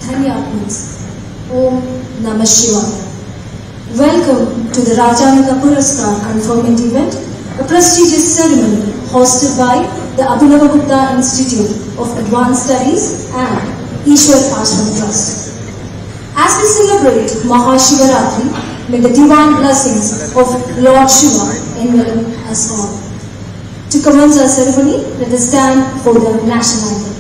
Dhanyatmas. Om Namah Shivaya. Welcome to the Rajanaga Puraskar conferment event, a prestigious ceremony hosted by the Abhinava Gupta Institute of Advanced Studies and Ishwar Ashram Trust. As we celebrate Mahashivaratri, may the divine blessings of Lord Shiva envelop us all. To commence our ceremony, let us stand for the national anthem.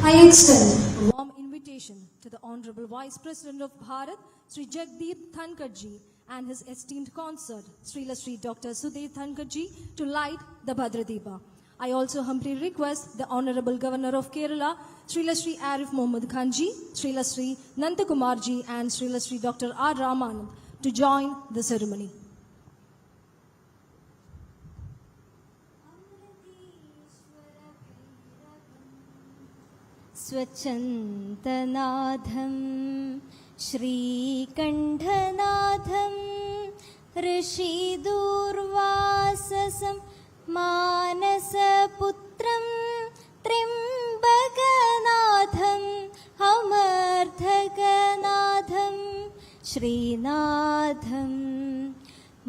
I extend a warm invitation to the Honorable Vice President of Bharat, Sri Jagdeep Dhankarji, and his esteemed consort, Sri Dr. Sudhir Dhankarji, to light the Bhadradeepa. I also humbly request the Honorable Governor of Kerala, Sri Arif Mohammad Khanji, Sri Nandakumarji, and Sri Dr. R. Ramanand to join the ceremony. स्वच्छन्तनाथं श्रीकण्ठनाथं ऋषिदूर्वाससं मानसपुत्रं त्र्यम्बकनाथं अमर्धकनाथं श्रीनाथं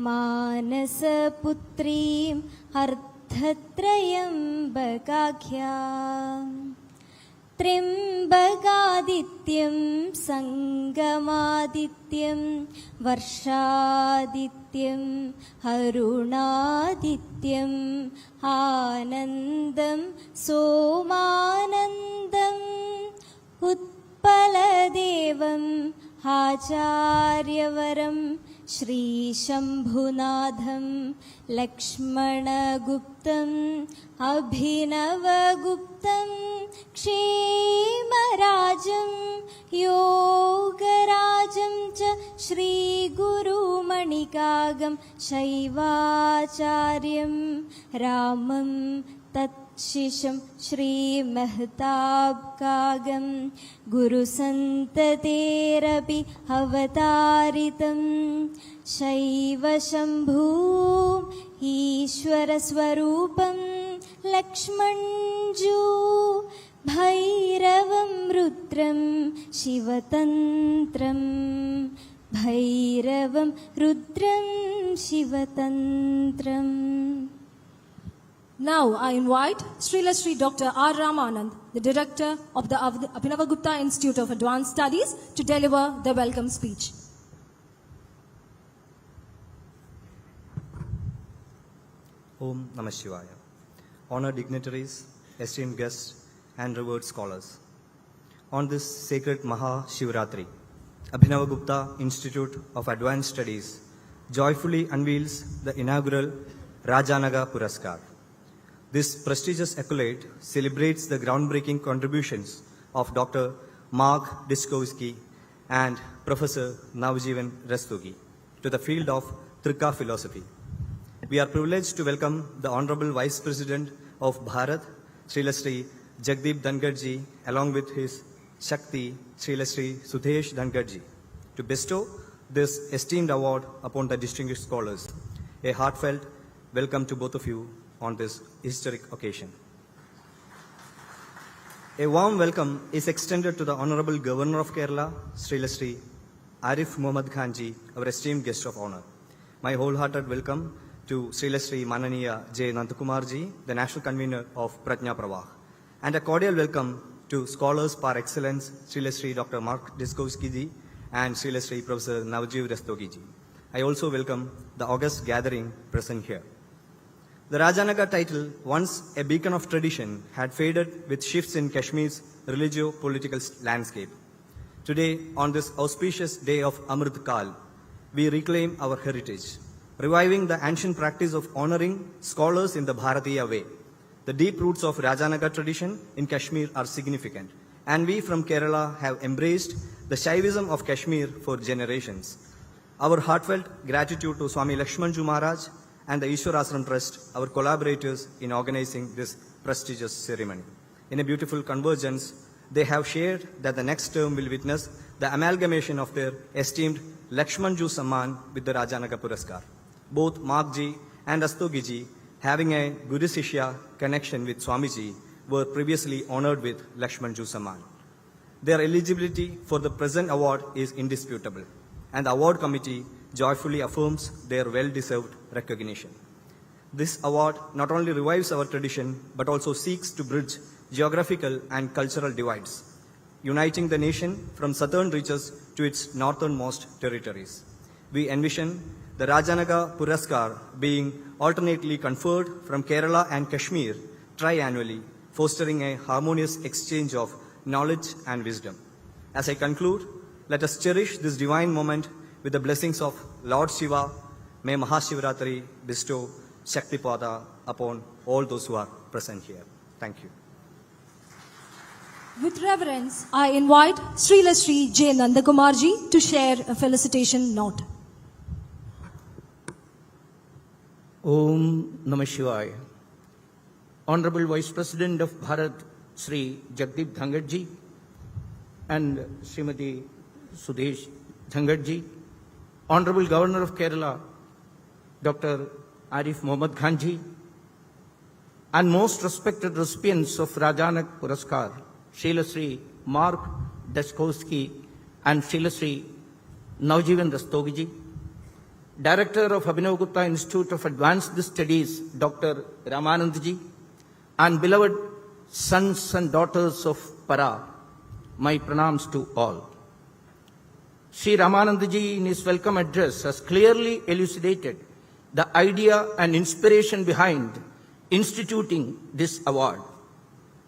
मानसपुत्रीं अर्धत्रयम्बकाख्याम् त्र्यम्बकादित्यं संगमादित्यं वर्षादित्यं अरुणादित्यं आनन्दं सोमानन्दम् उत्पलदेवम् आचार्यवरं श्रीशम्भुनाथं लक्ष्मणगुप्तम् अभिनवगुप्तं क्षेमराजं योगराजं च श्रीगुरुमणिकागं शैवाचार्यं रामं तत्शिशं श्रीमहताब्कागं गुरुसन्ततेरपि अवतारितं शैवशम्भू ईश्वरस्वरूपं लक्ष्मणजू भैरवं रुद्रं शिवतन्त्रं भैरवं रुद्रं शिवतन्त्रम्. Now I invite Sri Dr. R. Ramanand, the director of the Abhinava Gupta Institute of Advanced Studies, to deliver the welcome speech. Om Namah Shivaya. Honored dignitaries, esteemed guests, and revered scholars. On this sacred Maha Shivaratri, Abhinava Gupta Institute of Advanced Studies joyfully unveils the inaugural Rajanaga Puraskar. This prestigious accolade celebrates the groundbreaking contributions of Dr. Mark Diskowski and Professor Navjeevan Rastogi to the field of Trika philosophy. We are privileged to welcome the Honorable Vice President of Bharat, Sri Jagdeep Dhankarji, along with his Shakti, Sri Sudhesh Dhankarji, to bestow this esteemed award upon the distinguished scholars. A heartfelt welcome to both of you on this historic occasion. A warm welcome is extended to the Honorable Governor of Kerala, Sri Arif Mohammad Khanji, our esteemed guest of honor. My wholehearted welcome to Sri Mananiya J. Nandakumarji, the National Convener of Prajna Pravah, and a cordial welcome to scholars par excellence, Sri Dr. Mark Diskowski and Sri Professor Navjeev Rastogi. I also welcome the august gathering present here. The Rajanaga title, once a beacon of tradition, had faded with shifts in Kashmir's religio-political landscape. Today, on this auspicious day of Amrit Kal, we reclaim our heritage, reviving the ancient practice of honoring scholars in the Bharatiya way. The deep roots of Rajanaga tradition in Kashmir are significant, and we from Kerala have embraced the Shaivism of Kashmir for generations. Our heartfelt gratitude to Swami Lakshmanju Maharaj and the Ishwar Ashram Trust, our collaborators in organizing this prestigious ceremony. In a beautiful convergence, they have shared that the next term will witness the amalgamation of their esteemed Lakshmanju Samman with the Rajanaga Puraskar. Both Markji and Rastogiji, having a Guru Sishya connection with Swamiji, were previously honored with Lakshmanju Samman. Their eligibility for the present award is indisputable, and the award committee joyfully affirms their well-deserved recognition. This award not only revives our tradition, but also seeks to bridge geographical and cultural divides, uniting the nation from southern reaches to its northernmost territories. We envision the Rajanaga Puraskar being alternately conferred from Kerala and Kashmir triannually, fostering a harmonious exchange of knowledge and wisdom. As I conclude, let us cherish this divine moment with the blessings of Lord Shiva. May Mahashivratri bestow Shaktipada upon all those who are present here. Thank you. With reverence, I invite Sri J. Nandakumarji to share a felicitation note. Om Namah Shivaya. Honorable Vice President of Bharat, Sri Jagdeep Dhangarji, and Srimati Sudesh Dhangarji, Honorable Governor of Kerala, Dr. Arif Mohammad Khanji, and most respected recipients of Rajanaga Puraskar, Sri Mark Deskowski and Sri Navjeev Rastogiji, Director of Abhinav Gupta Institute of Advanced Studies, Dr. Ramanandji, and beloved sons and daughters of Para, my pranams to all. Sri Ramanandji in his welcome address has clearly elucidated the idea and inspiration behind instituting this award.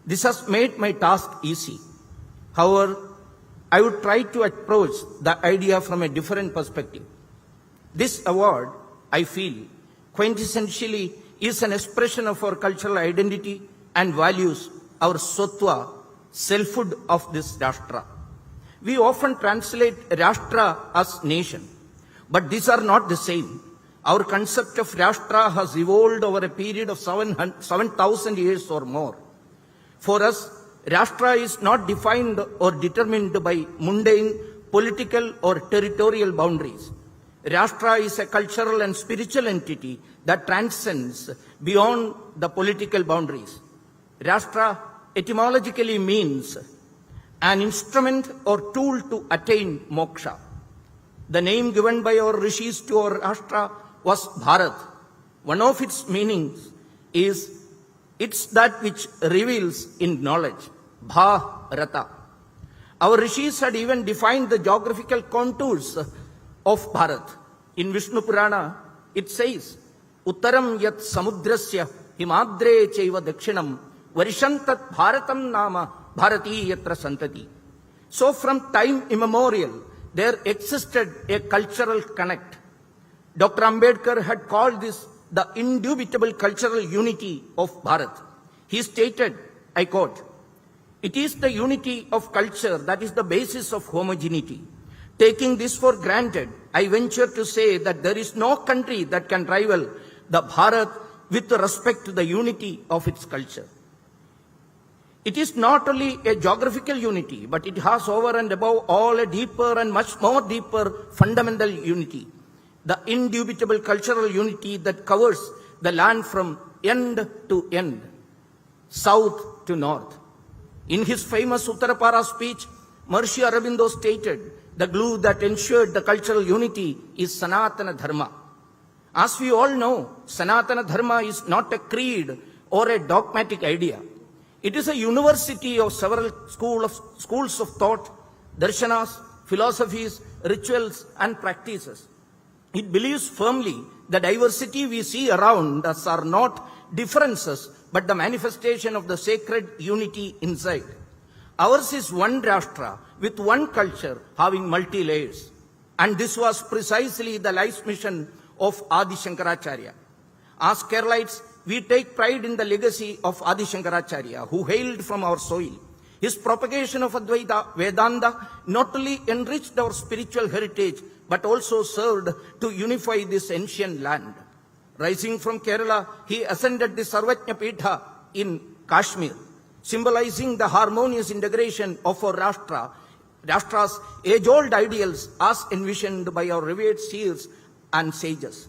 This has made my task easy. However, I would try to approach the idea from a different perspective. This award, I feel, quintessentially is an expression of our cultural identity and values, our Sotwa, selfhood of this Rashtra. We often translate Rashtra as nation, but these are not the same. Our concept of Rashtra has evolved over a period of 7,000 years or more. For us, Rashtra is not defined or determined by mundane, political or territorial boundaries. Rashtra is a cultural and spiritual entity that transcends beyond the political boundaries. Rashtra etymologically means an instrument or tool to attain moksha. The name given by our rishis to our Rashtra was Bharat. One of its meanings is it's that which reveals in knowledge, Bharata. Our rishis had even defined the geographical contours of Bharat. In Vishnu Purana, it says, Uttaram yat samudrasya himadre chaiva dakshinam varishantat bharatam nama bharati yatra santati. So from time immemorial, there existed a cultural connect. Dr. Ambedkar had called this the indubitable cultural unity of Bharat. He stated, I quote, it is the unity of culture that is the basis of homogeneity. Taking this for granted, I venture to say that there is no country that can rival the Bharat with respect to the unity of its culture. It is not only a geographical unity, but it has over and above all a deeper and much more deeper fundamental unity. The indubitable cultural unity that covers the land from end to end, south to north. In his famous Uttarapara speech, Maharishi Aurobindo stated, the glue that ensured the cultural unity is Sanatana Dharma. As we all know, Sanatana Dharma is not a creed or a dogmatic idea. It is a university of several schools of thought, darshanas, philosophies, rituals, and practices. It believes firmly the diversity we see around us are not differences, but the manifestation of the sacred unity inside. Ours is one Rashtra with one culture having multi-layers. And this was precisely the life's mission of Adi Shankaracharya. As Keralites, we take pride in the legacy of Adi Shankaracharya, who hailed from our soil. His propagation of Advaita Vedanta not only enriched our spiritual heritage, but also served to unify this ancient land. Rising from Kerala, he ascended the Sarvajna Pitha in Kashmir, symbolizing the harmonious integration of our Rashtra's age-old ideals as envisioned by our revered seers and sages.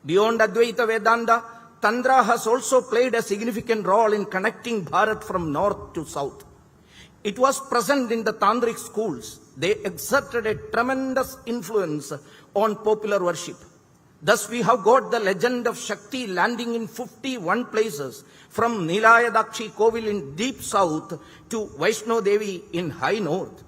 Beyond Advaita Vedanta, Tantra has also played a significant role in connecting Bharat from north to south. It was present in the Tantric schools. They exerted a tremendous influence on popular worship. Thus, we have got the legend of Shakti landing in 51 places, from Nilayadakshi Kovil in deep south to Vaishno Devi in high north.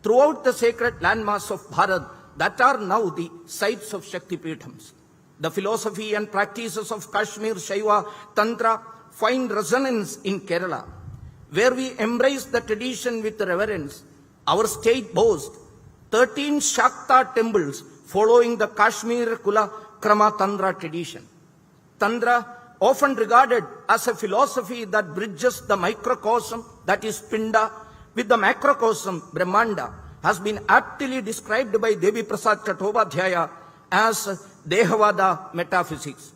Throughout the sacred landmass of Bharat, that are now the sites of Shakti Pithams. The philosophy and practices of Kashmir Shaiva Tantra find resonance in Kerala, where we embrace the tradition with reverence. Our state boasts 13 Shakta temples following the Kashmir Kula Krama Tantra tradition. Tantra, often regarded as a philosophy that bridges the microcosm, that is Pinda, with the macrocosm, Brahmanda, has been aptly described by Devi Prasad Chattopadhyaya as Dehavada metaphysics.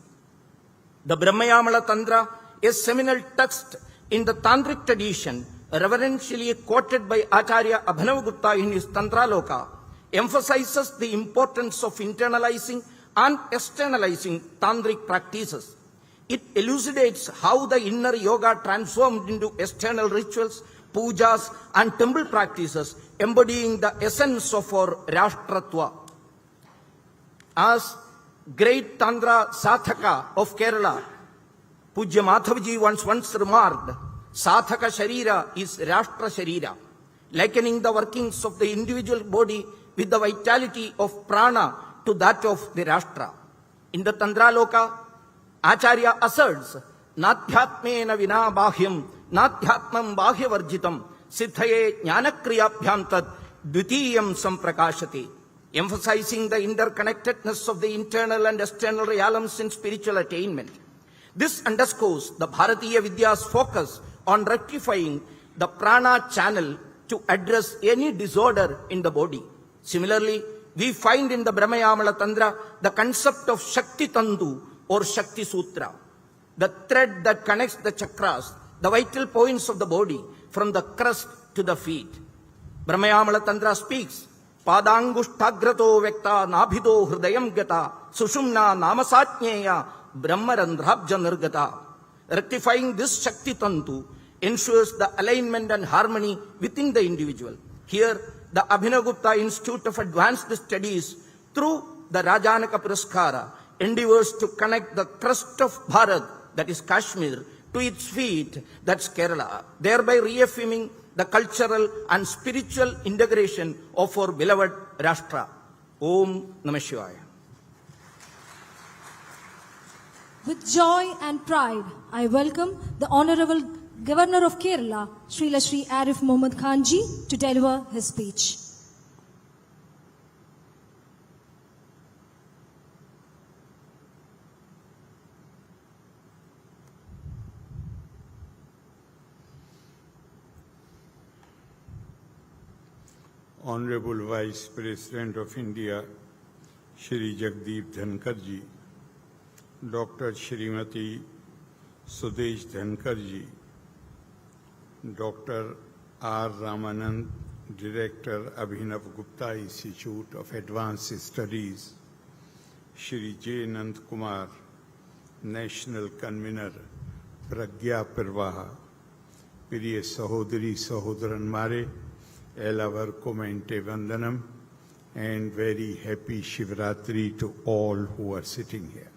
The Brahmayamala Tantra, a seminal text in the Tantric tradition, reverentially quoted by Acharya Abhinavagupta in his Tantraloka, emphasizes the importance of internalizing and externalizing Tantric practices. It elucidates how the inner yoga transformed into external rituals, pujas, and temple practices, embodying the essence of our Rashtratva. As great Tantra Sathaka of Kerala, Pujya Madhavji once remarked, Sathaka Sharira is Rashtra Sharira, likening the workings of the individual body with the vitality of prana to that of the Rashtra. In the Tantraloka, Acharya asserts, Nadhyatmena vina bahyam, Nadhyatmam bahyavarjitam, Siddhaye jnanakriyabhyam dvitiyam samprakashati, emphasizing the interconnectedness of the internal and external realms in spiritual attainment. This underscores the Bharatiya Vidya's focus on rectifying the prana channel to address any disorder in the body. Similarly, we find in the Brahmayamala Tantra the concept of Shakti Tandu or Shakti Sutra, the thread that connects the chakras, the vital points of the body, from the crest to the feet. Brahmayamala Tantra speaks, Padangushthagrato vekta nabhido hridayam gata, Sushumna namasatnyeya brahmarandhrabja nirgata. Rectifying this Shakti Tantu ensures the alignment and harmony within the individual. Here, the Abhinavagupta Institute of Advanced Studies, through the Rajanaka Puraskara, endeavors to connect the crest of Bharat, that is Kashmir, to its feet, that's Kerala, thereby reaffirming the cultural and spiritual integration of our beloved Rashtra. Om Namah Shivaya. With joy and pride, I welcome the Honorable Governor of Kerala, Srila Shri Arif Mohammad Khan Ji, to deliver his speech. Honorable Vice President of India, Shri Jagdeep Dhankar Ji, Dr. Shrimati Sudesh Dhankar Ji, Dr. R. Ramanand, Director, Abhinav Gupta Institute of Advanced Studies, Shri J. Nand Kumar, National Convener, Pragya Pirvaha, Piriya Sahodari Sahodaran Mare, Elavarko Mente Vandanam, and very happy Shivratri to all who are sitting here.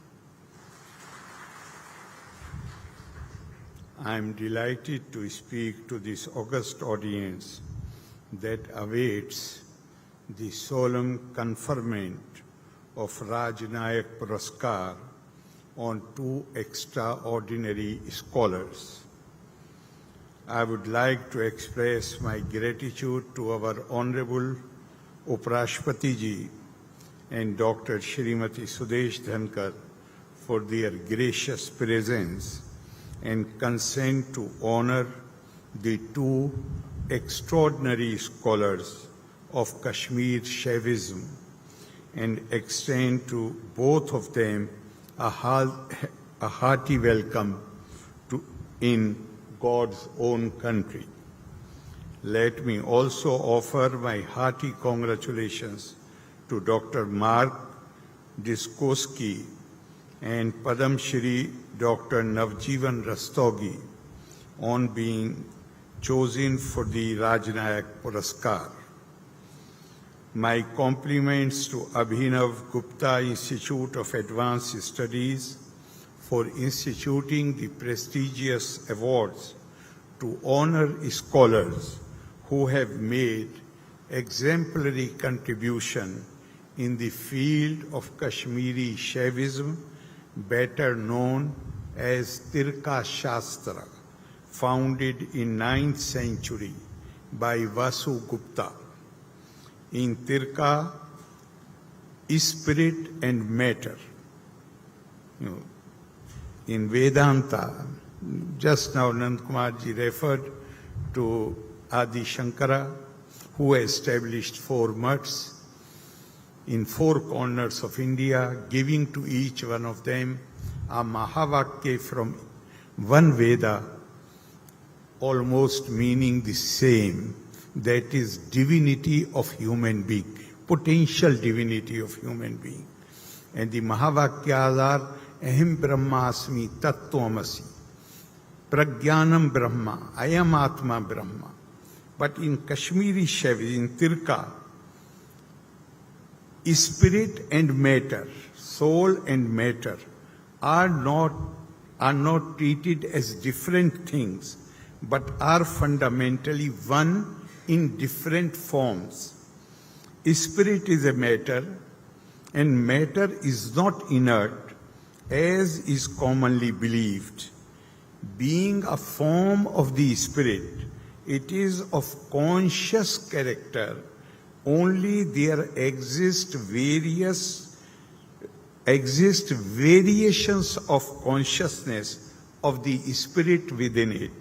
I am delighted to speak to this august audience that awaits the solemn conferment of Rajnayak Puraskar on two extraordinary scholars. I would like to express my gratitude to our Honorable Uprashpati Ji and Dr. Shrimati Sudesh Dhankar for their gracious presence and consent to honor the two extraordinary scholars of Kashmir Shaivism and extend to both of them a hearty welcome in God's own country. Let me also offer my hearty congratulations to Dr. Mark Diskosky and Padam Shri Dr. Navjeevan Rastogi on being chosen for the Rajnayak Puraskar. My compliments to Abhinav Gupta Institute of Advanced Studies for instituting the prestigious awards to honor scholars who have made exemplary contribution in the field of Kashmiri Shaivism, better known as Tirka Shastra, founded in 9th century by Vasu Gupta. In Tirka, spirit and matter. In Vedanta, just now Nand Kumar ji referred to Adi Shankara, who established 4 mutts in 4 corners of India, giving to each one of them a Mahavakya from one Veda, almost meaning the same, that is divinity of human being, potential divinity of human being. And the Mahavakyas are Aham Brahmasmi Tattvamasi, Pragyanam Brahma, Ayam Atma Brahma. But in Kashmiri Shaivism, in Tirka, spirit and matter, soul and matter are not treated as different things, but are fundamentally one in different forms. Spirit is a matter, and matter is not inert, as is commonly believed. Being a form of the spirit, it is of conscious character. Only there exist variations of consciousness of the spirit within it.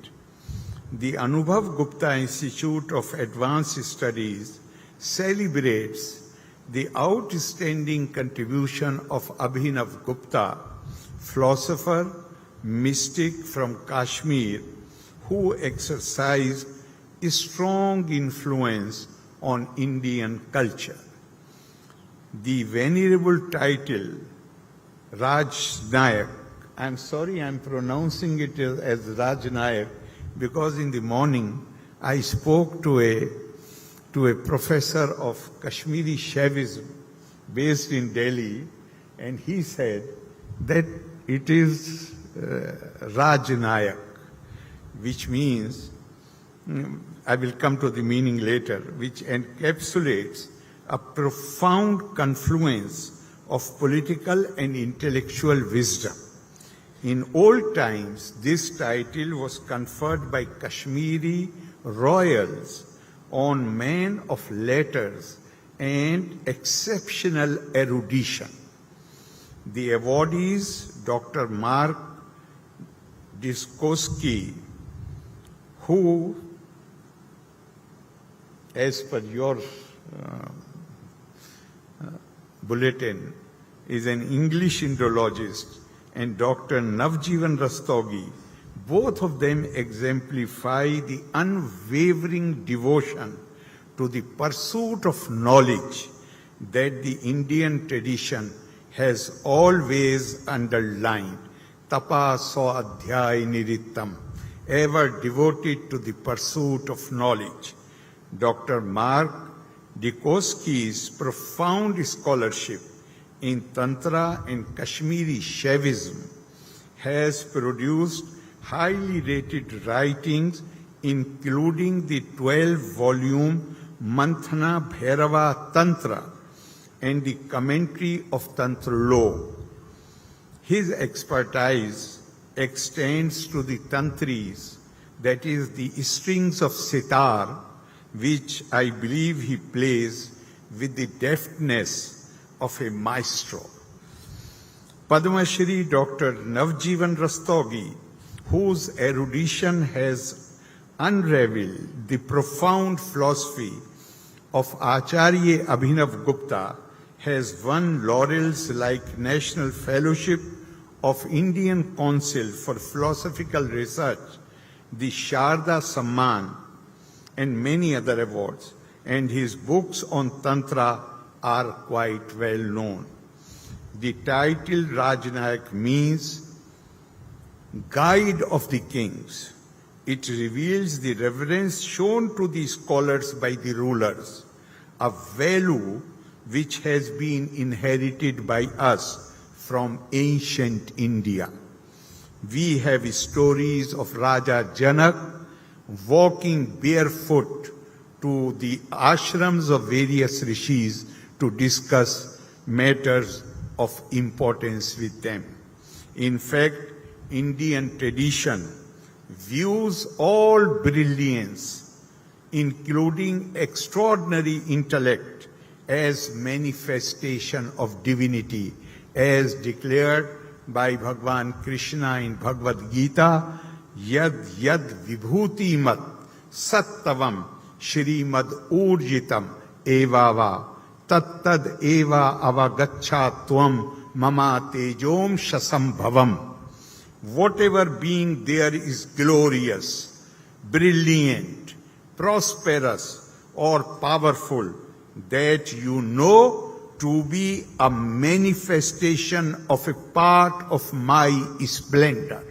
The Anubhav Gupta Institute of Advanced Studies celebrates the outstanding contribution of Abhinav Gupta, philosopher, mystic from Kashmir, who exercised a strong influence on Indian culture. The venerable title Rajnayak, I'm sorry I'm pronouncing it as Rajnayak, because in the morning I spoke to a professor of Kashmiri Shaivism based in Delhi, and he said that it is Rajnayak, which means, I will come to the meaning later, which encapsulates a profound confluence of political and intellectual wisdom. In old times, this title was conferred by Kashmiri royals on men of letters and exceptional erudition. The awardees, Dr. Mark Diskosky, who, as per your bulletin, is an English Indologist, and Dr. Navjeevan Rastogi, both of them exemplify the unwavering devotion to the pursuit of knowledge that the Indian tradition has always underlined. Tapa so adhyay nirittam, ever devoted to the pursuit of knowledge. Dr. Mark Diskosky's profound scholarship in Tantra and Kashmiri Shaivism has produced highly rated writings, including the 12-volume Manthana Bhairava Tantra and the commentary of Tantra law. His expertise extends to the tantris, that is, the strings of sitar, which I believe he plays with the deftness of a maestro. Padma Shri Dr. Navjeevan Rastogi, whose erudition has unraveled the profound philosophy of Acharya Abhinav Gupta, has won laurels like National Fellowship of Indian Council for Philosophical Research, the Sharda Samman, and many other awards, and his books on Tantra are quite well known. The title Rajnayak means guide of the kings. It reveals the reverence shown to the scholars by the rulers, a value which has been inherited by us from ancient India. We have stories of Raja Janak walking barefoot to the ashrams of various rishis to discuss matters of importance with them. In fact, Indian tradition views all brilliance, including extraordinary intellect, as manifestation of divinity, as declared by Bhagwan Krishna in Bhagavad Gita, Yad Yad Vibhuti Mat Sattavam Shrimad Urjitam Evava Tattad Eva Avagachatvam Mama Tejom Shasambhavam. Whatever being there is glorious, brilliant, prosperous, or powerful, that you know to be a manifestation of a part of my splendor.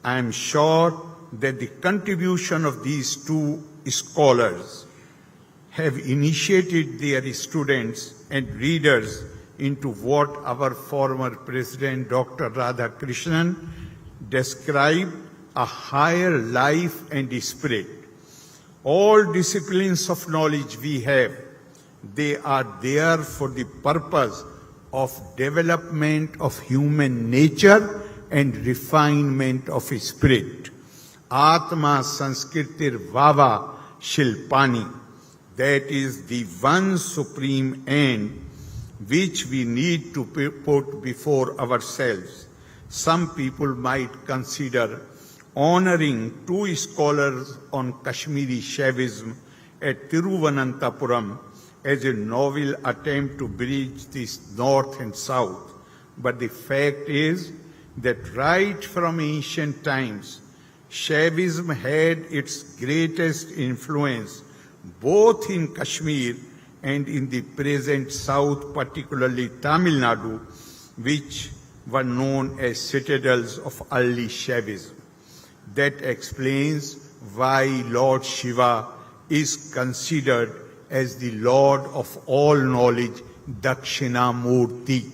I am sure that the contribution of these two scholars have initiated their students and readers into what our former President Dr. Radhakrishnan described a higher life and spirit. All disciplines of knowledge we have, they are there for the purpose of development of human nature and refinement of spirit. Atma Sanskritir Vava Shilpani, that is the one supreme end which we need to put before ourselves. Some people might consider honoring two scholars on Kashmiri Shaivism at Tiruvananthapuram as a novel attempt to bridge this north and south. But the fact is that right from ancient times, Shaivism had its greatest influence both in Kashmir and in the present south, particularly Tamil Nadu, which were known as citadels of early Shaivism. That explains why Lord Shiva is considered as the Lord of all knowledge, Dakshinamurti.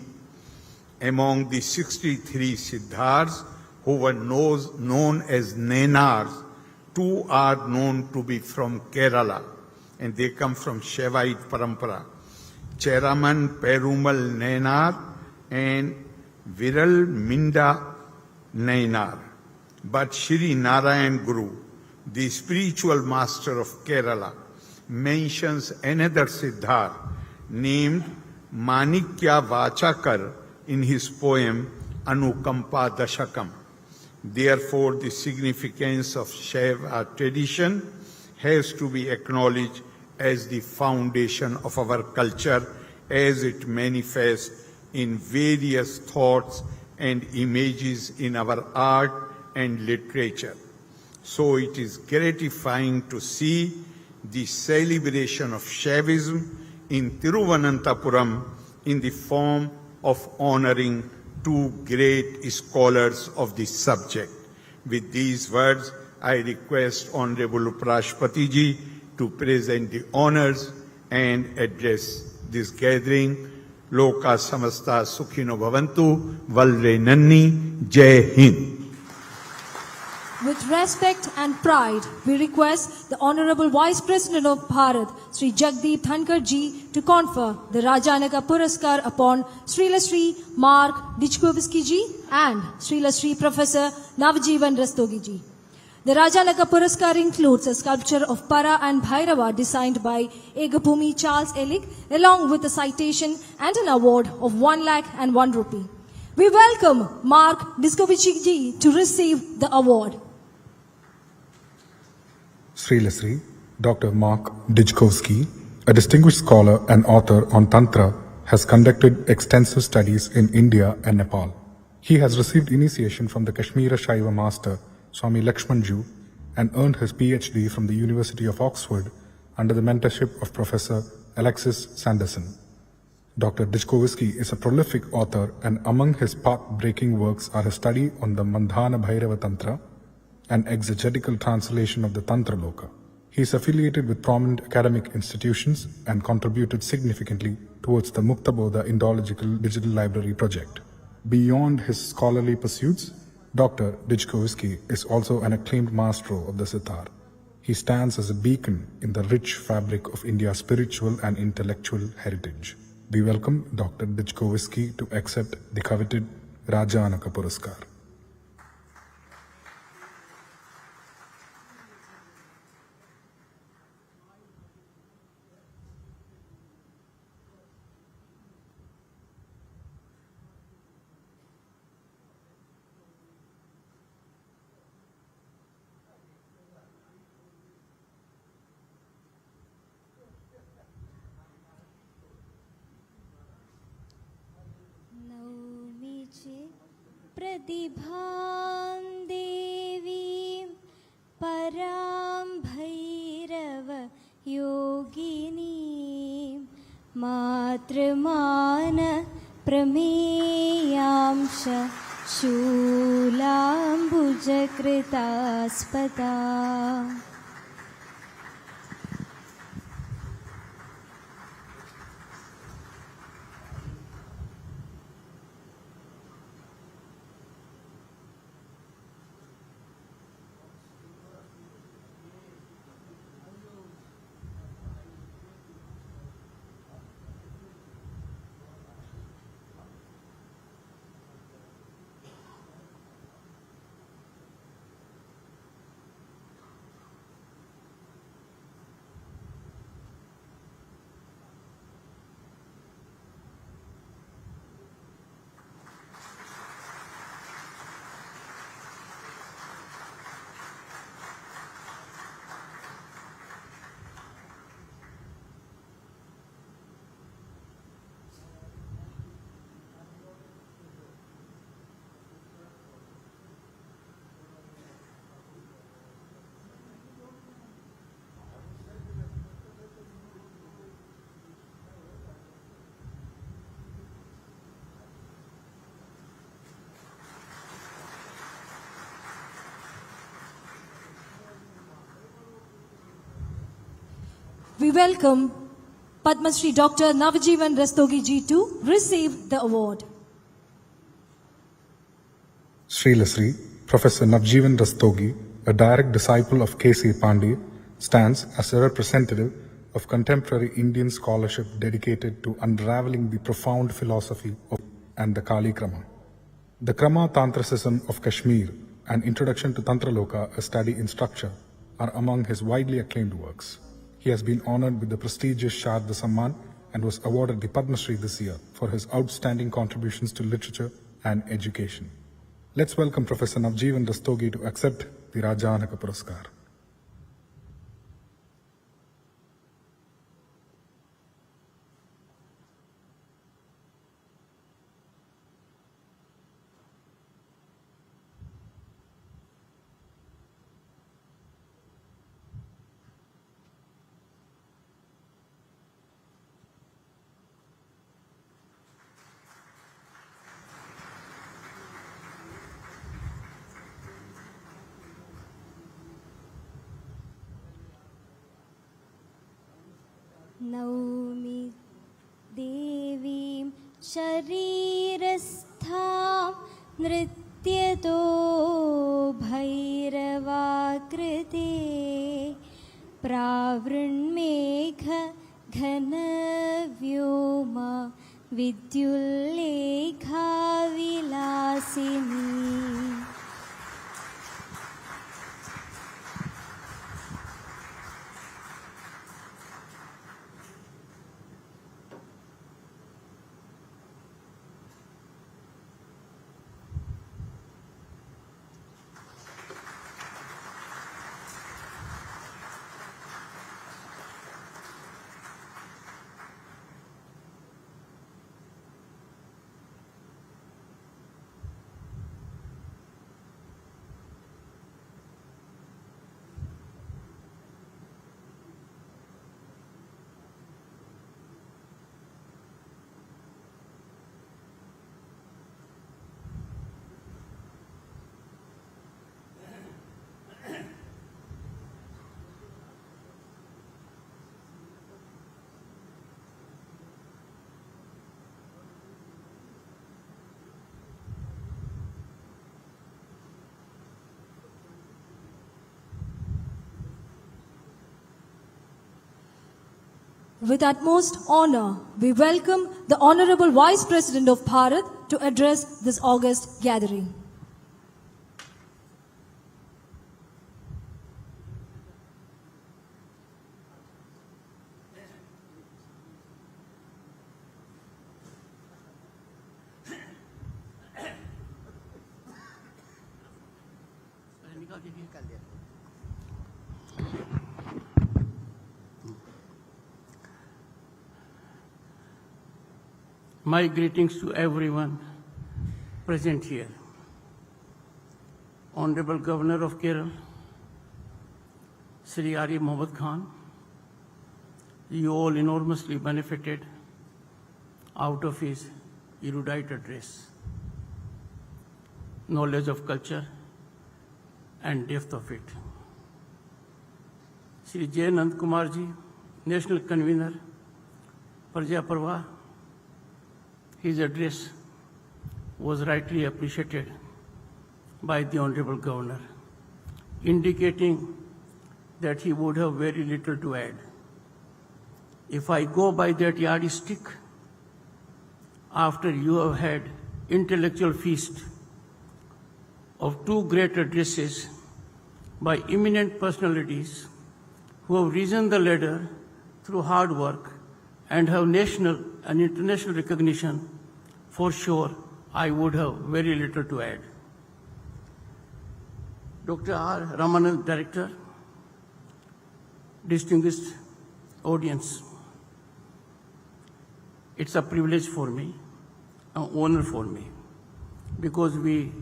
Among the 63 Siddhars who were known as Nenars, 2 are known to be from Kerala, and they come from Shaivite Parampara. Cheraman Perumal Nenar and Viral Minda Nenar. But Shri Narayan Guru, the spiritual master of Kerala, mentions another Siddhar named Manikya Vachakar in his poem Anukampa Dashakam. Therefore, the significance of Shaiva tradition has to be acknowledged as the foundation of our culture as it manifests in various thoughts and images in our art and literature. So it is gratifying to see the celebration of Shaivism in Tiruvananthapuram in the form of honoring two great scholars of this subject. With these words, I request Honorable Uprashpati Ji to present the honors and address this gathering. Loka Samasta Sukhino Bhavantu, Valre Nanni, Jai Hind. With respect and pride, we request the Honorable Vice President of Bharat, Sri Jagdeep Dhankar Ji, to confer the Rajanaka Puraskar upon Srila Sri Mark Dijkovsky Ji and Srila Sri Professor Navjeevan Rastogi Ji. The Rajanaka Puraskar includes a sculpture of Para and Bhairava designed by Egabhumi Charles Ellick, along with a citation and an award of 1 lakh and 1 rupee. We welcome Mark Dijkovsky Ji to receive the award. Srila Sri Dr. Mark Dijkovsky, a distinguished scholar and author on Tantra, has conducted extensive studies in India and Nepal. He has received initiation from the Kashmira Shaiva master, Swami Lakshmanju, and earned his PhD from the University of Oxford under the mentorship of Professor Alexis Sanderson. Dr. Dijkovsky is a prolific author, and among his path-breaking works are a study on the Mandhana Bhairava Tantra, an exegetical translation of the Tantra Loka. He is affiliated with prominent academic institutions and contributed significantly towards the Mukta Bodha Indological Digital Library project. Beyond his scholarly pursuits, Dr. Dijkovsky is also an acclaimed maestro of the sitar. He stands as a beacon in the rich fabric of India's spiritual and intellectual heritage. We welcome Dr. Dijkovsky to accept the coveted Rajanaka Puraskar. प्रतिभां देवीं परां Bhairav योगिनीं मातृमान प्रमेयांश शूलाम्बुजकृतास्पदा. We welcome Padma Shri Dr. Navjeevan Rastogi Ji to receive the award. Srila Sri Professor Navjeevan Rastogi, a direct disciple of K.C. Pandey, stands as a representative of contemporary Indian scholarship dedicated to unraveling the profound philosophy of and the Kali Krama. The Krama Tantricism of Kashmir and Introduction to Tantra Loka, a study in structure, are among his widely acclaimed works. He has been honored with the prestigious Sharda Samman and was awarded the Padma Shri this year for his outstanding contributions to literature and education. Let's welcome Professor Navjeevan Rastogi to accept the Rajanaka Puraskar. नौमि देवीं शरीरस्थां नृत्यतो Bhairav प्रावृण्मेघ घनव्योमा विद्युल्लेखाविलासिनी With utmost honor, we welcome the Honorable Vice President of Bharat to address this august gathering. My greetings to everyone present here. Honorable Governor of Kerala, Sri Arif Mohammad Khan, you all enormously benefited out of his erudite address, knowledge of culture and depth of it. Sri J. Nand Kumar ji, National Convener, Praja Parva, his address was rightly appreciated by the Honorable Governor, indicating that he would have very little to add. If I go by that yardstick, after you have had intellectual feast of two great addresses by eminent personalities who have risen the ladder through hard work and have national and international recognition, for sure, I would have very little to add. Dr. R. Ramanand, Director, distinguished audience, it's a privilege for me, an honor for me, because we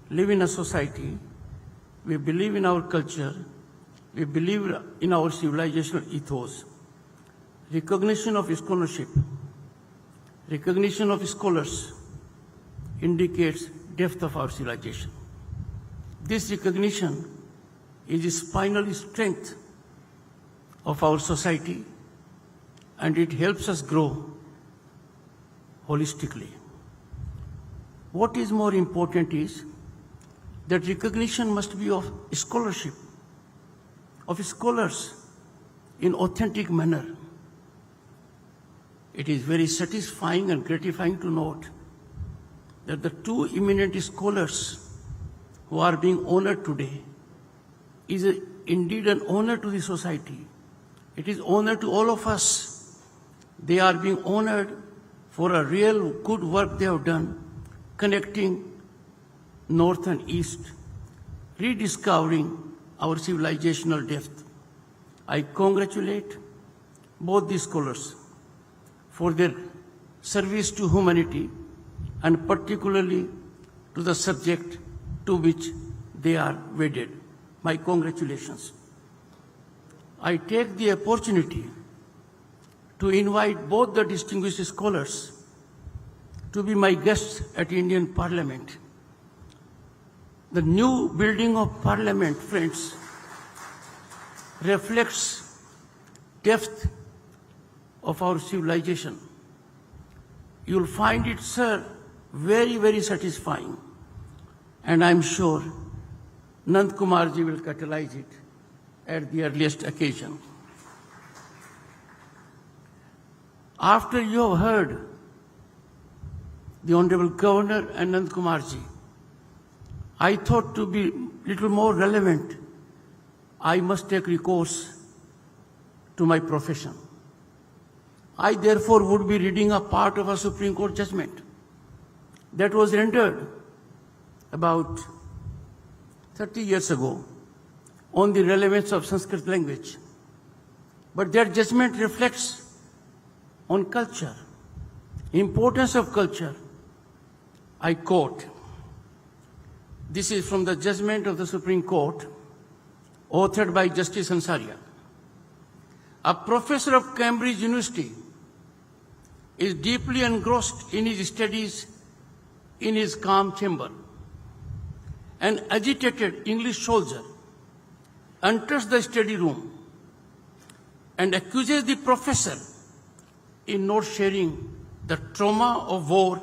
live in a society, we believe in our culture, we believe in our civilizational ethos. Recognition of scholarship, recognition of scholars indicates depth of our civilization. This recognition is the spinal strength of our society, and it helps us grow holistically. What is more important is that recognition must be of scholarship, of scholars in authentic manner. It is very satisfying and gratifying to note that the two eminent scholars who are being honored today is indeed an honor to the society. It is honor to all of us. They are being honored for a real good work they have done, connecting North and East, rediscovering our civilizational depth. I congratulate both the scholars for their service to humanity and particularly to the subject to which they are wedded. My congratulations. I take the opportunity to invite both the distinguished scholars to be my guests at Indian Parliament. The new building of Parliament, friends, reflects depth of our civilization. You'll find it, sir, very, very satisfying. And I'm sure Nand Kumar ji will catalyze it at the earliest occasion. After you have heard the Honorable Governor Anand Kumarji, I thought to be little more relevant, I must take recourse to my profession. I therefore would be reading a part of a Supreme Court judgment that was rendered about 30 years ago on the relevance of Sanskrit language. But that judgment reflects on culture, importance of culture. I quote, this is from the judgment of the Supreme Court, authored by Justice Ansaria. A professor of Cambridge University is deeply engrossed in his studies in his calm chamber. An agitated English soldier enters the study room and accuses the professor in not sharing the trauma of war,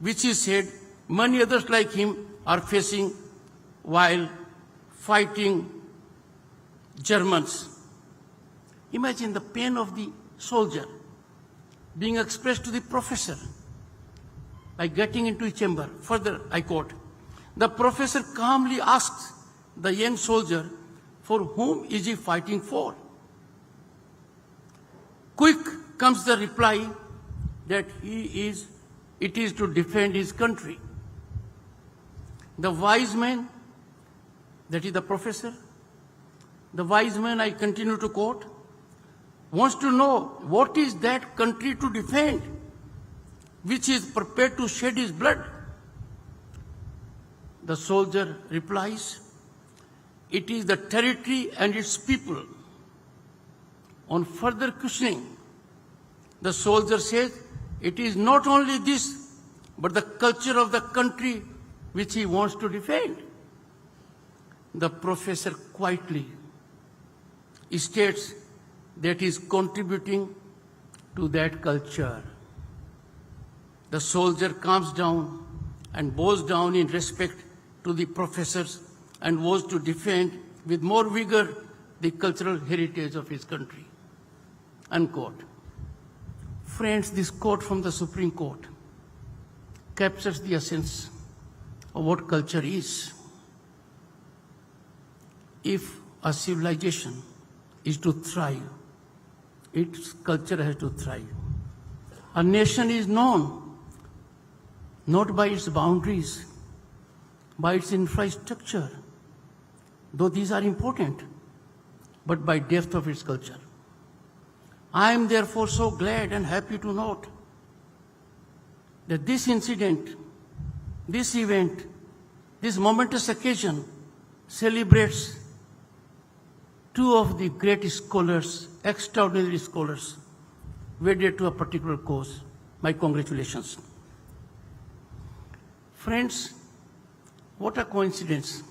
which he said many others like him are facing while fighting Germans. Imagine the pain of the soldier being expressed to the professor by getting into a chamber. Further, I quote, the professor calmly asks the young soldier, for whom is he fighting for? Quick comes the reply that it is to defend his country. The wise man, that is the professor, the wise man, I continue to quote, wants to know what is that country to defend, which is prepared to shed his blood. The soldier replies, it is the territory and its people. On further questioning, the soldier says, it is not only this, but the culture of the country which he wants to defend. The professor quietly states that he is contributing to that culture. The soldier calms down and bows down in respect to the professors and vows to defend with more vigor the cultural heritage of his country. Unquote. Friends, this quote from the Supreme Court captures the essence of what culture is. If a civilization is to thrive, its culture has to thrive. A nation is known not by its boundaries, by its infrastructure, though these are important, but by depth of its culture. I am therefore so glad and happy to note that this incident, this event, this momentous occasion celebrates two of the great scholars, extraordinary scholars, wedded to a particular cause. My congratulations. Friends, what a coincidence.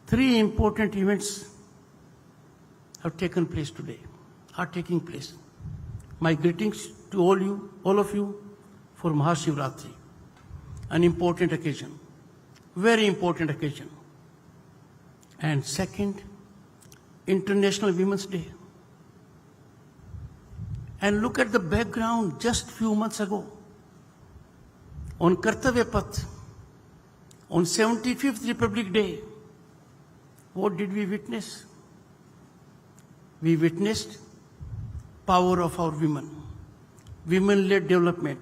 Three important events have taken place today, are taking place. My greetings to all of you for Mahashivratri, an important occasion, very important occasion. And second, International Women's Day. And look at the background just few months ago. On Kartavya Path, on 75th Republic Day, what did we witness? We witnessed power of our women, women-led development.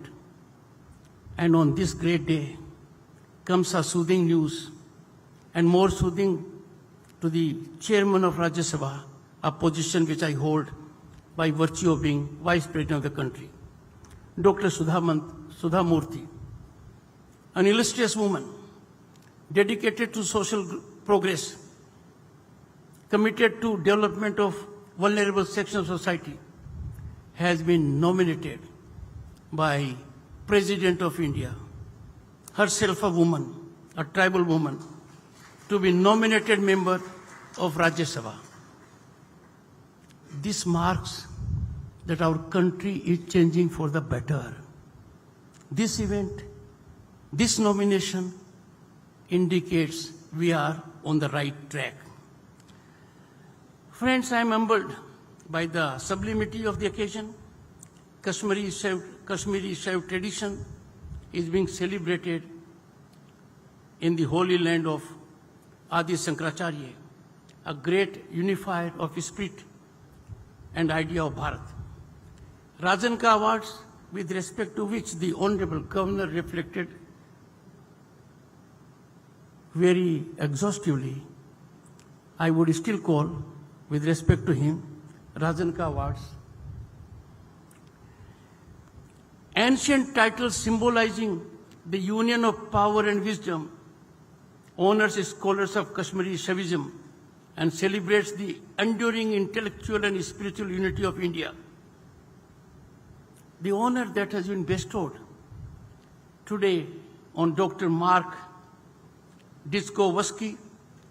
And on this great day comes a soothing news, and more soothing to the chairman of Rajya Sabha, a position which I hold by virtue of being Vice President of the country. Dr. Sudha Murthy, an illustrious woman, dedicated to social progress, committed to development of vulnerable sections of society, has been nominated by President of India, herself a woman, a tribal woman, to be nominated member of Rajya Sabha. This marks that our country is changing for the better. This event, this nomination indicates we are on the right track. Friends, I am humbled by the sublimity of the occasion. Kashmiri Shaiv tradition is being celebrated in the holy land of Adi Shankaracharya, a great unifier of spirit and idea of Bharat. Rajan Ka Awards, with respect to which the Honorable Governor reflected very exhaustively, I would still call, with respect to him, Rajan Ka Awards. Ancient titles symbolizing the union of power and wisdom honors scholars of Kashmiri Shaivism and celebrates the enduring intellectual and spiritual unity of India. The honor that has been bestowed today on Dr. Mark Dizkovsky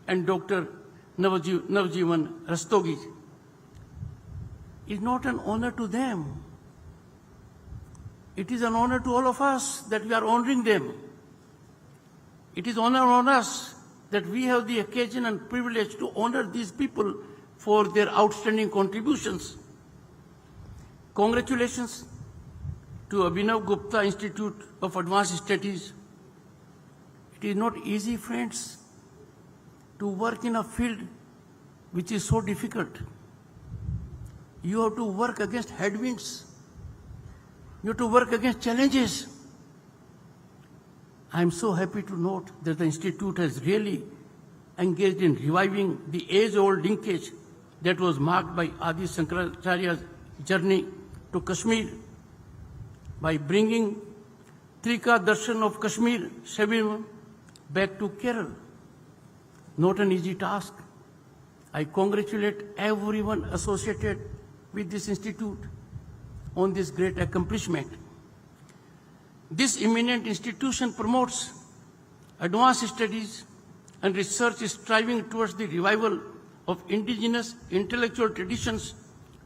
and Dr. Navjeevan Rastogi is not an honor to them. It is an honor to all of us that we are honoring them. It is honor on us that we have the occasion and privilege to honor these people for their outstanding contributions. Congratulations to Abhinav Gupta Institute of Advanced Studies. It is not easy, friends, to work in a field which is so difficult. You have to work against headwinds. You have to work against challenges. I am so happy to note that the Institute has really engaged in reviving the age-old linkage that was marked by Adi Shankaracharya's journey to Kashmir by bringing Trika Darshan of Kashmir Shaivism back to Kerala. Not an easy task. I congratulate everyone associated with this institute on this great accomplishment. This eminent institution promotes advanced studies and research striving towards the revival of indigenous intellectual traditions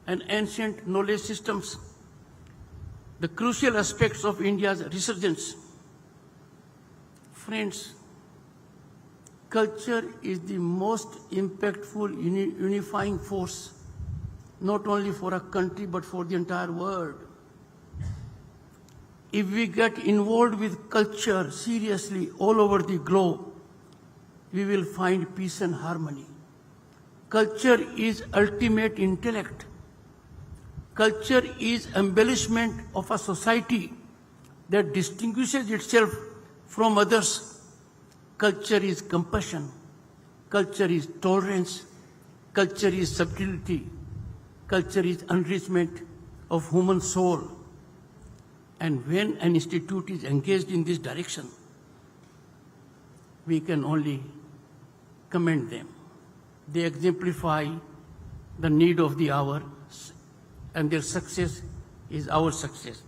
and ancient knowledge systems, the crucial aspects of India's resurgence. Friends, culture is the most impactful unifying force, not only for a country but for the entire world. If we get involved with culture seriously all over the globe, we will find peace and harmony. Culture is ultimate intellect. Culture is embellishment of a society that distinguishes itself from others. Culture is compassion. Culture is tolerance. Culture is subtlety. Culture is enrichment of human soul. And when an institute is engaged in this direction, we can only commend them. They exemplify the need of the hour, and their success is our success.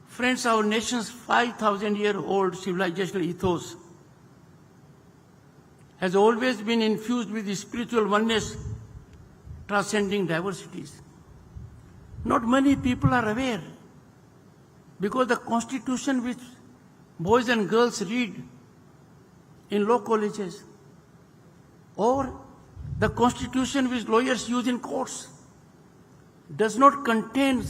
Friends, our nation's 5,000-year-old civilizational ethos has always been infused with the spiritual oneness transcending diversities. Not many people are aware, because the constitution which boys and girls read in law colleges, or the constitution which lawyers use in courts, does not contain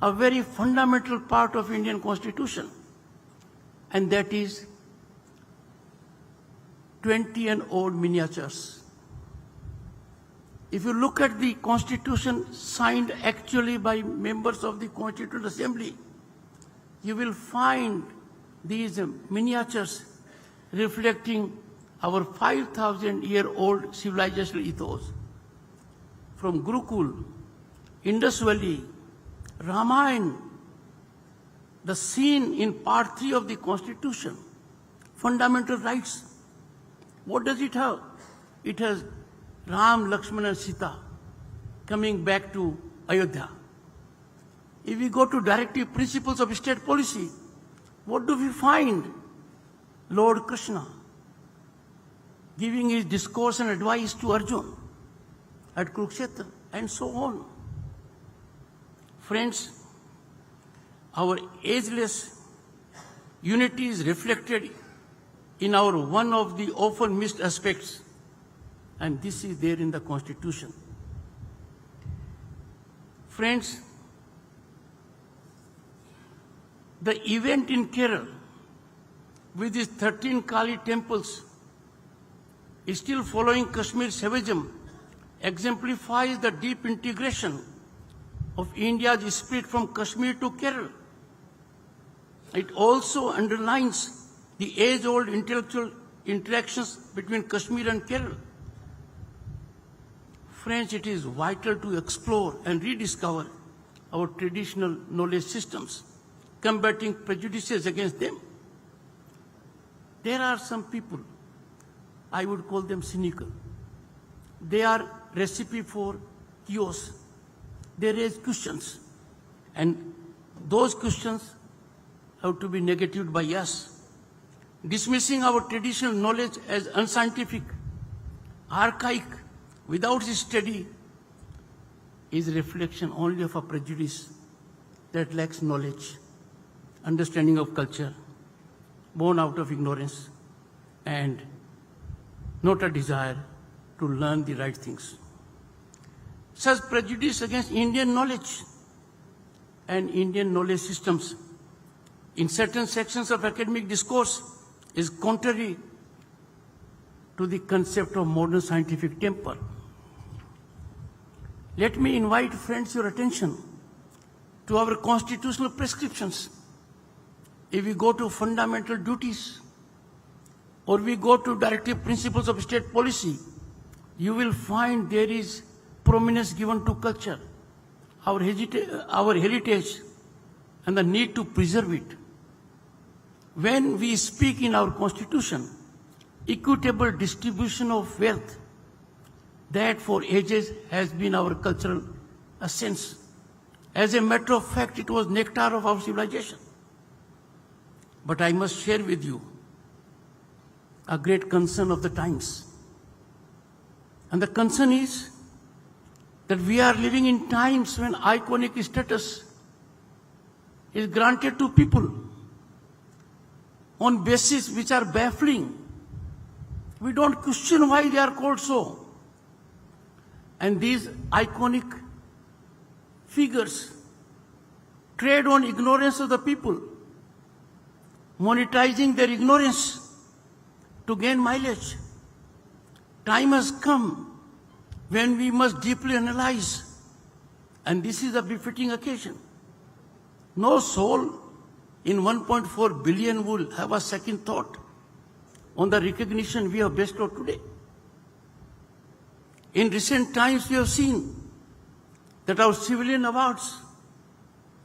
a very fundamental part of Indian constitution, and that is 20 and old miniatures. If you look at the constitution signed actually by members of the Constituent Assembly, you will find these miniatures reflecting our 5,000-year-old civilizational ethos. From Gurukul, Indus Valley, Ramayana, the scene in part 3 of the Constitution, fundamental rights. What does it have? It has Ram, Lakshmana and Sita coming back to Ayodhya. If we go to directive principles of state policy, what do we find? Lord Krishna giving his discourse and advice to Arjuna at Kurukshetra, and so on. Friends, our ageless unity is reflected in our one of the often missed aspects, And this is there in the Constitution. Friends, the event in Kerala with its 13 Kali temples is still following Kashmir savagism exemplifies the deep integration of India's spirit from Kashmir to Kerala. It also underlines the age-old intellectual interactions between Kashmir and Kerala. Friends, it is vital to explore and rediscover our traditional knowledge systems, combating prejudices against them. There are some people, I would call them cynical. They are recipe for chaos. They raise questions, and those questions have to be negated by us. Dismissing our traditional knowledge as unscientific, archaic, without study, is a reflection only of a prejudice that lacks knowledge, understanding of culture, born out of ignorance, and not a desire to learn the right things. Such prejudice against Indian knowledge and Indian knowledge systems in certain sections of academic discourse is contrary to the concept of modern scientific temper. Let me invite, friends, your attention to our constitutional prescriptions. If we go to fundamental duties or we go to directive principles of state policy, you will find there is prominence given to culture, our heritage, and the need to preserve it. When we speak in our constitution, equitable distribution of wealth, that for ages has been our cultural essence. As a matter of fact, it was nectar of our civilization. But I must share with you a great concern of the times. And the concern is that we are living in times when iconic status is granted to people on basis which are baffling. We don't question why they are called so. And these iconic figures trade on ignorance of the people, monetizing their ignorance to gain mileage. Time has come when we must deeply analyze, and this is a befitting occasion. No soul in 1.4 billion will have a second thought on the recognition we have bestowed today. In recent times, we have seen that our civilian awards,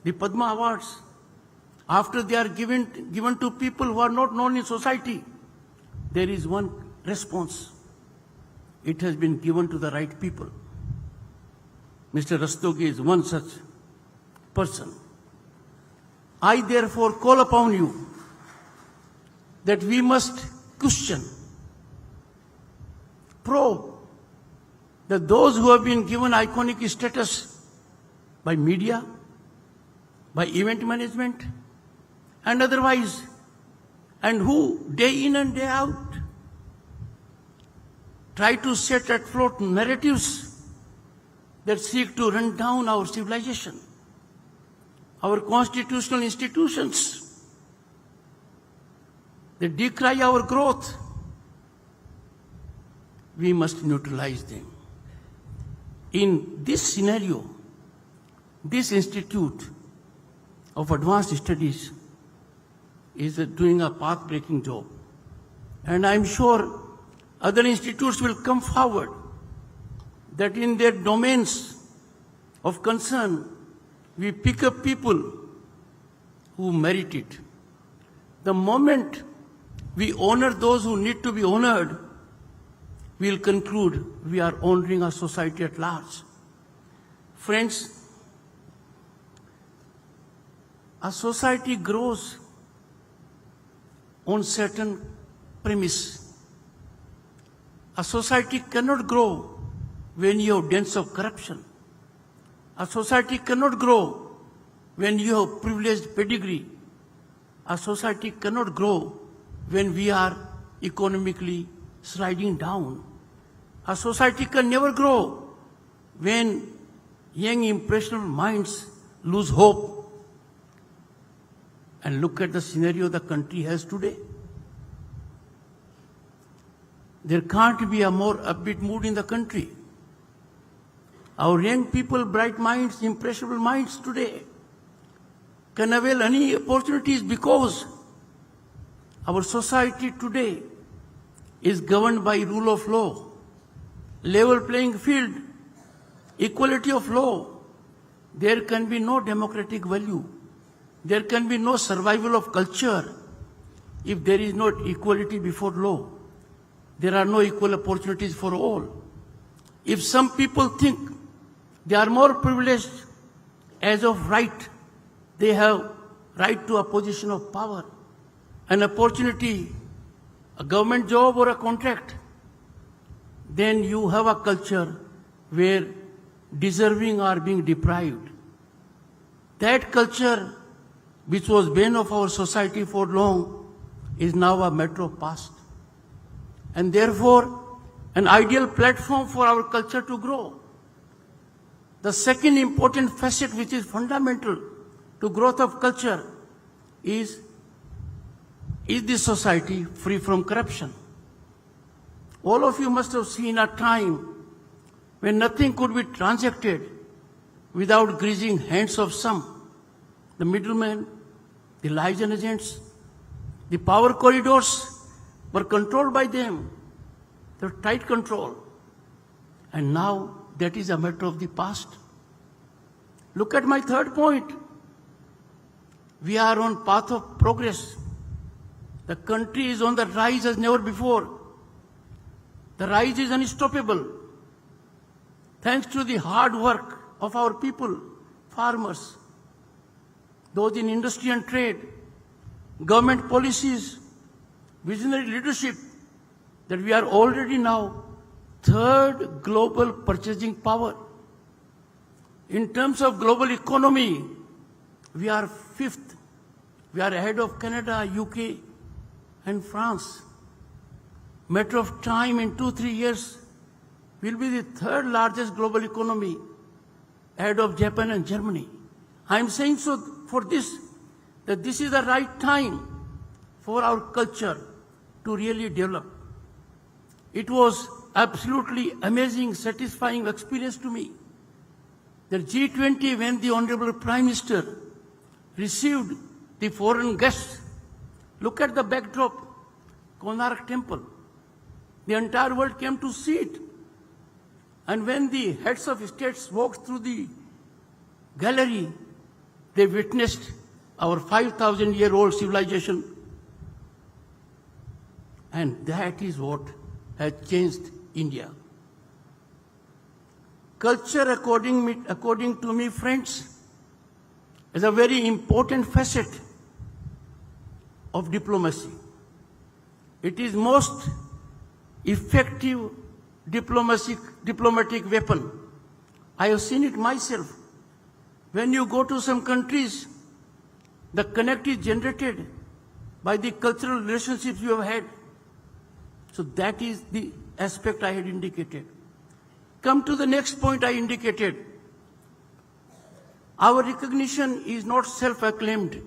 the Padma Awards, after they are given to people who are not known in society, there is one response. It has been given to the right people. Mr. Rastogi is one such person. I therefore call upon you that we must question, probe, that those who have been given iconic status by media, by event management, and otherwise, and who day in and day out try to set afloat narratives that seek to run down our civilization, our constitutional institutions, they decry our growth. We must neutralize them. In this scenario, this Institute of Advanced Studies is doing a path-breaking job. And I'm sure other institutes will come forward that in their domains of concern, we pick up people who merit it. The moment we honor those who need to be honored, we'll conclude we are honoring our society at large. Friends, a society grows on certain premise. A society cannot grow when you have dens of corruption. A society cannot grow when you have privileged pedigree. A society cannot grow when we are economically sliding down. A society can never grow when young impressionable minds lose hope. And look at the scenario the country has today. There can't be a more upbeat mood in the country. Our young people, bright minds, impressionable minds today can avail any opportunities because our society today is governed by rule of law, level playing field, equality of law. There can be no democratic value. There can be no survival of culture if there is not equality before law. There are no equal opportunities for all. If some people think they are more privileged as of right, they have right to a position of power, an opportunity, a government job or a contract, then you have a culture where deserving are being deprived. That culture, which was bane of our society for long, is now a matter of past. And therefore, an ideal platform for our culture to grow. The second important facet which is fundamental to growth of culture is the society free from corruption? All of you must have seen a time when nothing could be transacted without greasing hands of some. The middlemen, the liaison agents, the power corridors were controlled by them. They were tight control. And now that is a matter of the past. Look at my third point. We are on path of progress. The country is on the rise as never before. The rise is unstoppable. Thanks to the hard work of our people, farmers, those in industry and trade, government policies, visionary leadership, that we are already now third global purchasing power. In terms of global economy, we are fifth. We are ahead of Canada, UK, and France. Matter of time, in 2-3 years, we'll be the third largest global economy, ahead of Japan and Germany. I'm saying so for this, that this is the right time for our culture to really develop. It was absolutely amazing, satisfying experience to me. The G20, when the Honorable Prime Minister received the foreign guests, look at the backdrop, Konark Temple. The entire world came to see it. And when the heads of states walked through the gallery, they witnessed our 5,000-year-old civilization. And that is what has changed India. Culture, according to me, friends, is a very important facet of diplomacy. It is most effective diplomatic weapon. I have seen it myself. When you go to some countries, the connect is generated by the cultural relationships you have had. So that is the aspect I had indicated. Come to the next point I indicated. Our recognition is not self-acclaimed.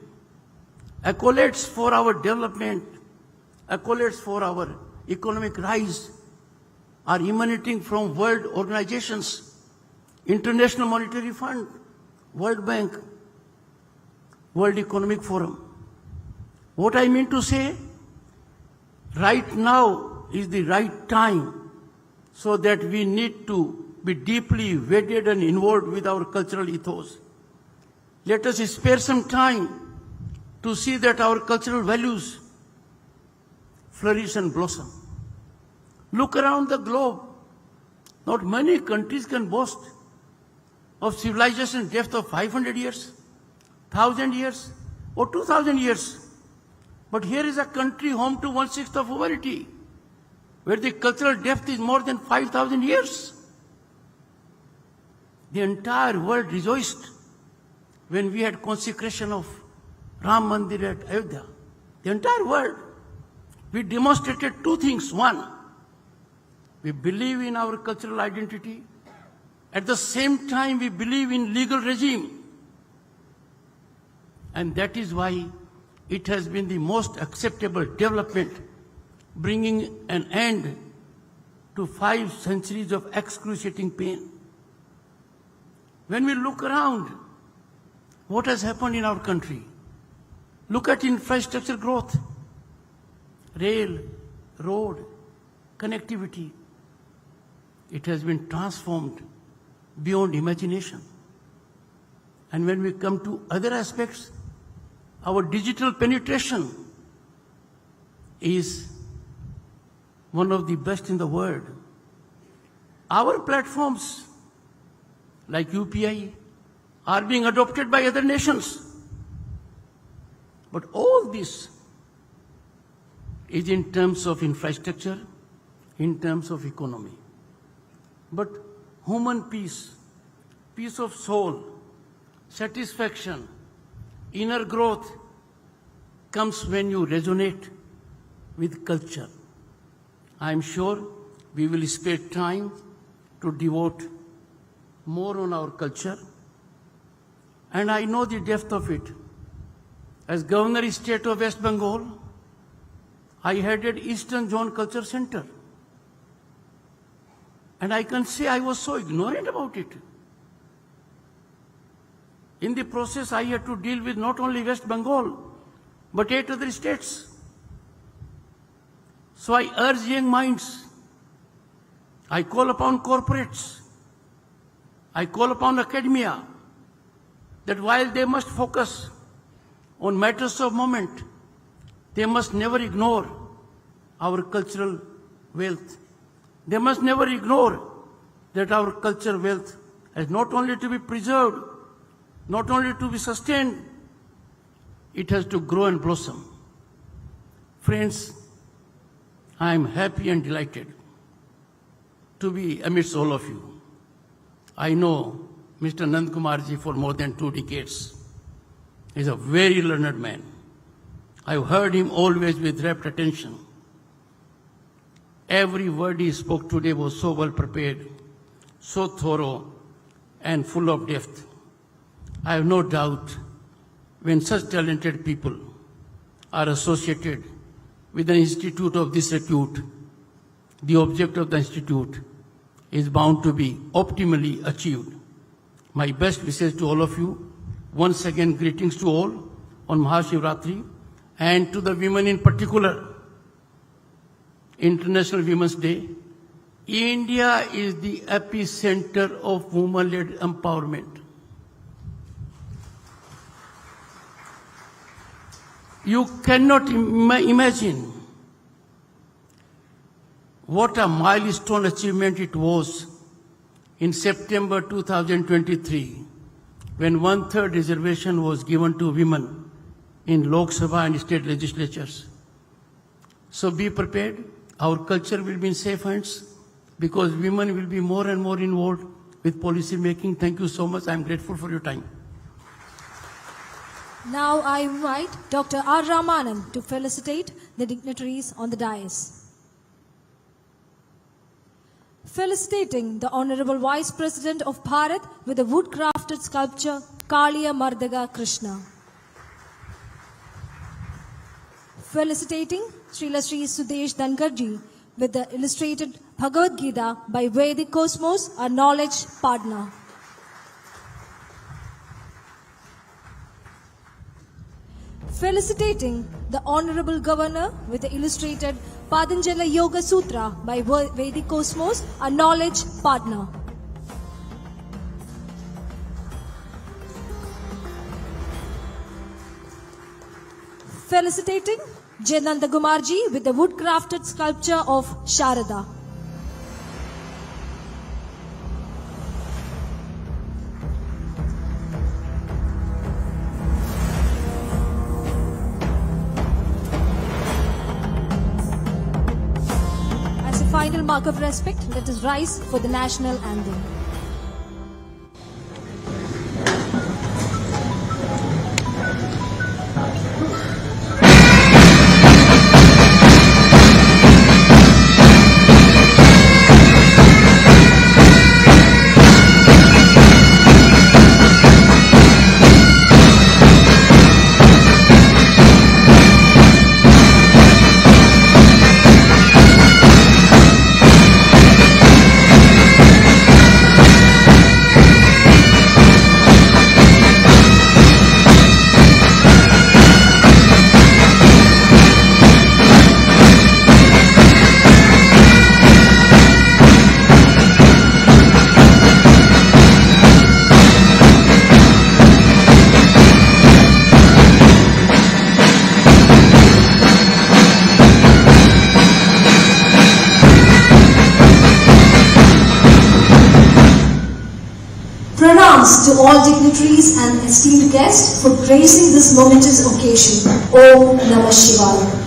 Accolades for our development, accolades for our economic rise are emanating from world organizations, International Monetary Fund, World Bank, World Economic Forum. What I mean to say, right now is the right time, so that we need to be deeply wedded and involved with our cultural ethos. Let us spare some time to see that our cultural values flourish and blossom. Look around the globe. Not many countries can boast of civilization depth of 500 years, 1,000 years, or 2,000 years. But here is a country home to 1/6 of humanity, where the cultural depth is more than 5,000 years. The entire world rejoiced when we had consecration of Ram Mandir at Ayodhya. The entire world. We demonstrated two things. One, We believe in our cultural identity. At the same time, we believe in legal regime. And that is why it has been the most acceptable development, bringing an end to 5 centuries of excruciating pain. When we look around, what has happened in our country? Look at infrastructure growth, rail, road, connectivity. It has been transformed beyond imagination. And when we come to other aspects, our digital penetration is one of the best in the world. Our platforms like UPI are being adopted by other nations. But all this is in terms of infrastructure, in terms of economy. But human peace, peace of soul, satisfaction, inner growth comes when you resonate with culture. I am sure we will spare time to devote more on our culture. And I know the depth of it. As Governor State of West Bengal, I headed Eastern Zone Culture Center. And I can say I was so ignorant about it. In the process, I had to deal with not only West Bengal, but 8 other states. So I urge young minds, I call upon corporates, I call upon academia, that while they must focus on matters of moment, they must never ignore our cultural wealth. They must never ignore that our cultural wealth has not only to be preserved, not only to be sustained, it has to grow and blossom. Friends, I am happy and delighted to be amidst all of you. I know Mr. Nand Kumarji for more than 2 decades. He is a very learned man. I've heard him always with rapt attention. Every word he spoke today was so well prepared, so thorough, and full of depth. I have no doubt when such talented people are associated with an institute of this repute, the object of the institute is bound to be optimally achieved. My best wishes to all of you. Once again, greetings to all on Mahashivratri, and to the women in particular. International Women's Day. India is the epicenter of women-led empowerment. You cannot imagine what a milestone achievement it was in September 2023 when 1/3 reservation was given to women in Lok Sabha and state legislatures. So be prepared. Our culture will be in safe hands because women will be more and more involved with policy making. Thank you so much. I am grateful for your time. Now I invite Dr. R. Ramanan to felicitate the dignitaries on the dais. Felicitating the Honorable Vice President of Bharat with a wood-crafted sculpture, Kaliya Mardaga Krishna. Felicitating Srila Sri Sudesh Dhangarji with the illustrated Bhagavad Gita by Vedic Cosmos, our knowledge partner. Felicitating the Honorable Governor with the illustrated Patanjali Yoga Sutra by Vedic Cosmos, a knowledge partner. Felicitating Jananda Gumarji with the wood-crafted sculpture of Sharada. As a final mark of respect, let us rise for the national anthem. all dignitaries and esteemed guests for gracing this momentous occasion. Om Namah Shivaya.